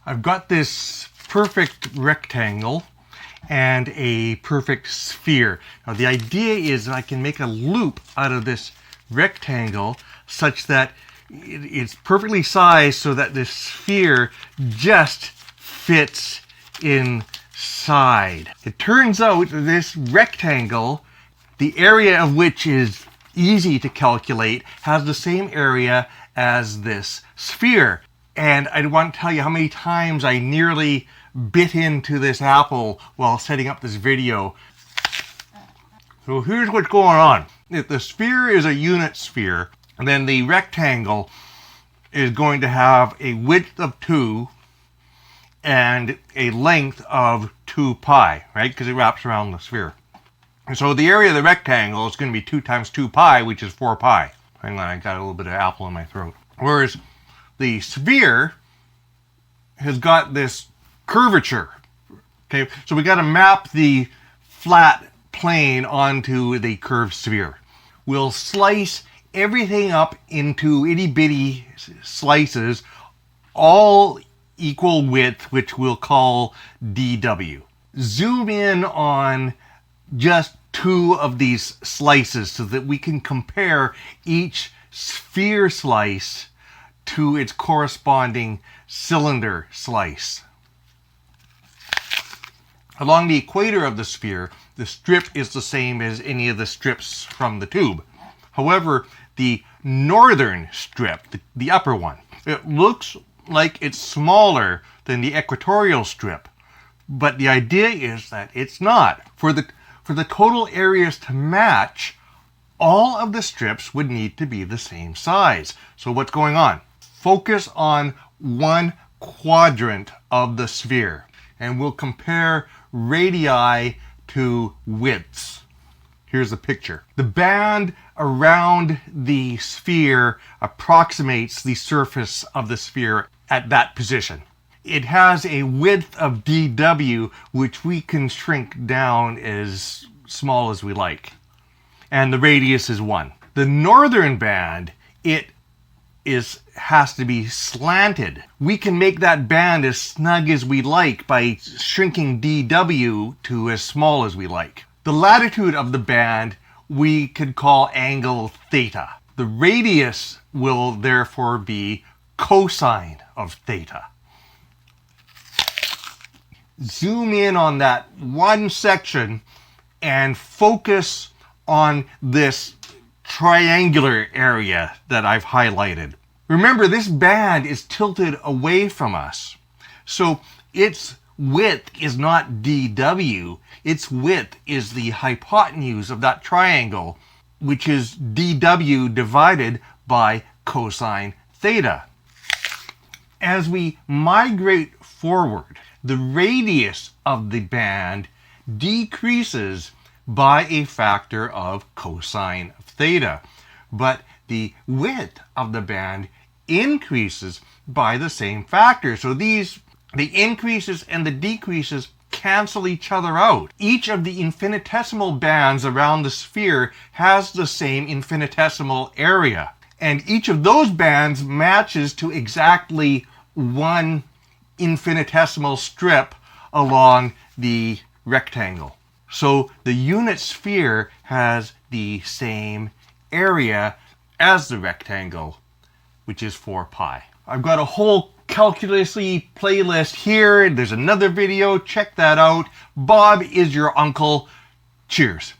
I've got this perfect rectangle and a perfect sphere. Now the idea is that I can make a loop out of this rectangle such that it's perfectly sized so that this sphere just fits inside. It turns out this rectangle, the area of which is easy to calculate, has the same area as this sphere. And I want to tell you how many times I nearly bit into this apple while setting up this video. So here's what's going on. If the sphere is a unit sphere, then the rectangle is going to have a width of 2 and a length of 2 pi, right? Because it wraps around the sphere. And so the area of the rectangle is going to be 2 times 2 pi, which is 4 pi. Hang on, I got a little bit of apple in my throat. Whereas the sphere has got this curvature. Okay, so we got to map the flat plane onto the curved sphere. We'll slice everything up into itty bitty slices, all equal width, which we'll call dw. Zoom in on just 2 of these slices so that we can compare each sphere slice to its corresponding cylinder slice. Along the equator of the sphere, the strip is the same as any of the strips from the tube. However, the northern strip, the upper one, it looks like it's smaller than the equatorial strip, but the idea is that it's not. For the total areas to match, all of the strips would need to be the same size. So what's going on? Focus on one quadrant of the sphere, and we'll compare radii to widths. Here's the picture. The band around the sphere approximates the surface of the sphere at that position. It has a width of dw, which we can shrink down as small as we like. And the radius is 1. The northern band, it has to be slanted. We can make that band as snug as we like by shrinking dw to as small as we like. The latitude of the band we could call angle theta. The radius will therefore be cosine of theta. Zoom in on that one section and focus on this triangular area that I've highlighted. Remember, this band is tilted away from us, so its width is not dw, its width is the hypotenuse of that triangle, which is dw divided by cosine theta. As we migrate forward, the radius of the band decreases by a factor of cosine of theta, but the width of the band increases by the same factor. So the increases and the decreases cancel each other out. Each of the infinitesimal bands around the sphere has the same infinitesimal area, and each of those bands matches to exactly one infinitesimal strip along the rectangle. So the unit sphere has the same area as the rectangle, which is 4 pi. I've got a whole calculusy playlist here. There's another video. Check that out. Bob is your uncle. Cheers.